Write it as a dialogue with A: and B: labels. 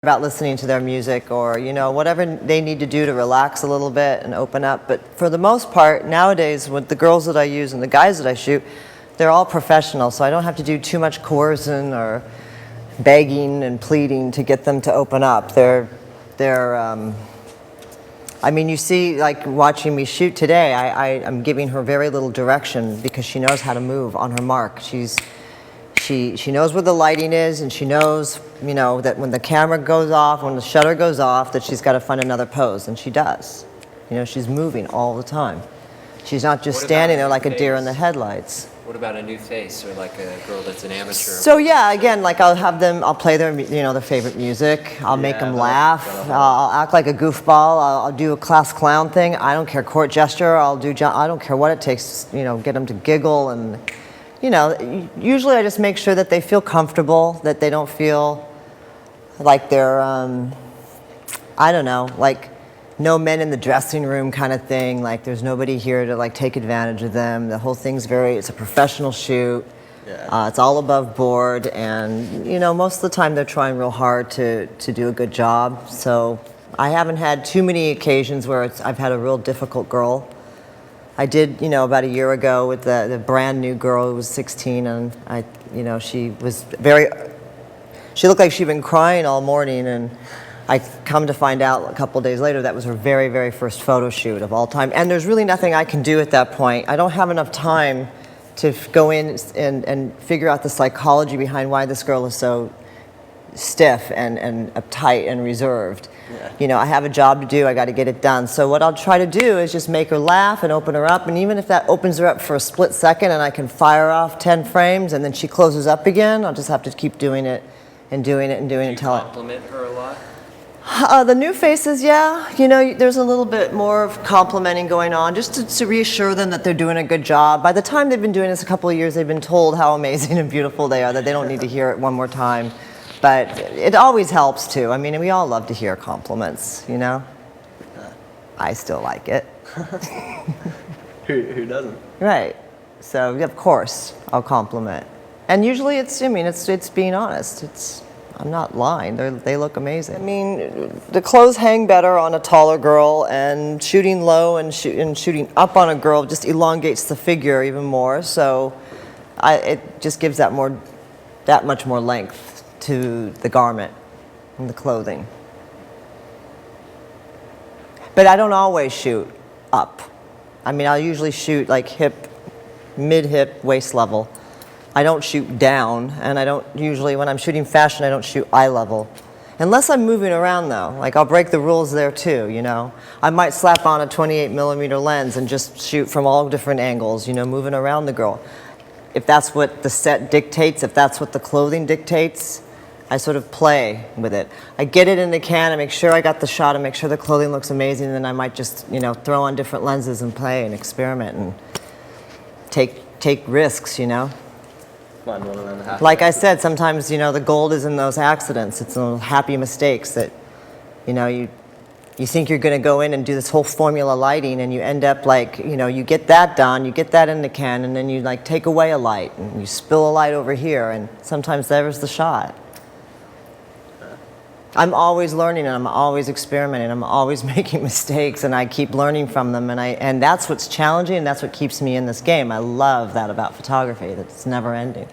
A: about listening to their music or, you know, whatever they need to do to relax a little bit and open up. But for the most part, nowadays, with the girls that I use and the guys that I shoot, they're all professional, so I don't have to do too much coercion or begging and pleading to get them to open up. I mean, you see, like watching me shoot today, I'm giving her very little direction because she knows how to move on her mark. She knows where the lighting is, and she knows, you know, that when the camera goes off, when the shutter goes off, that she's got to find another pose, and she does. You know, she's moving all the time. She's not just standing there like a deer in the headlights.
B: What about a new face, or like a girl that's an amateur?
A: So yeah, again, like I'll play their, you know, their favorite music. I'll make them laugh. I'll act like a goofball. I'll do a class clown thing. I don't care, court gesture. I don't care what it takes, you know, get them to giggle. And, you know, usually I just make sure that they feel comfortable, that they don't feel like they're, I don't know, like no men in the dressing room kind of thing. Like there's nobody here to like take advantage of them. The whole thing's it's a professional shoot. Yeah. It's all above board, and you know, most of the time they're trying real hard to do a good job. So I haven't had too many occasions where I've had a real difficult girl. I did, you know, about a year ago with the brand new girl who was 16, and you know, she looked like she'd been crying all morning, and I come to find out a couple days later that was her very, very first photo shoot of all time. And there's really nothing I can do at that point. I don't have enough time to go in and figure out the psychology behind why this girl is so stiff and uptight and reserved. Yeah. You know, I have a job to do, I got to get it done. So what I'll try to do is just make her laugh and open her up, and even if that opens her up for a split second and I can fire off 10 frames and then she closes up again, I'll just have to keep doing it and doing it and doing it until
B: Do you compliment her a lot?
A: The new faces, yeah. You know, there's a little bit more of complimenting going on, just to reassure them that they're doing a good job. By the time they've been doing this a couple of years, they've been told how amazing and beautiful they are, that they don't need to hear it one more time. But it always helps, too. I mean, we all love to hear compliments, you know? I still like it.
C: Who doesn't?
A: Right. So, of course, I'll compliment. And usually it's being honest. I'm not lying. They look amazing. I mean, the clothes hang better on a taller girl, and shooting low and shooting up on a girl just elongates the figure even more. So it just gives that much more length to the garment and the clothing. But I don't always shoot up. I mean, I'll usually shoot like mid-hip, waist level. I don't shoot down, and I don't usually, when I'm shooting fashion, I don't shoot eye level. Unless I'm moving around though, like I'll break the rules there too, you know. I might slap on a 28mm lens and just shoot from all different angles, you know, moving around the girl. If that's what the set dictates, if that's what the clothing dictates, I sort of play with it. I get it in the can, I make sure I got the shot, and make sure the clothing looks amazing, and then I might just, you know, throw on different lenses and play and experiment and take risks, you know. Like I said, sometimes, you know, the gold is in those accidents. It's those happy mistakes that, you know, you think you're going to go in and do this whole formula lighting, and you end up like, you know, you get that done, you get that in the can, and then you like take away a light and you spill a light over here, and sometimes there's the shot. I'm always learning, and I'm always experimenting. I'm always making mistakes, and I keep learning from them, and that's what's challenging, and that's what keeps me in this game. I love that about photography, that it's never ending.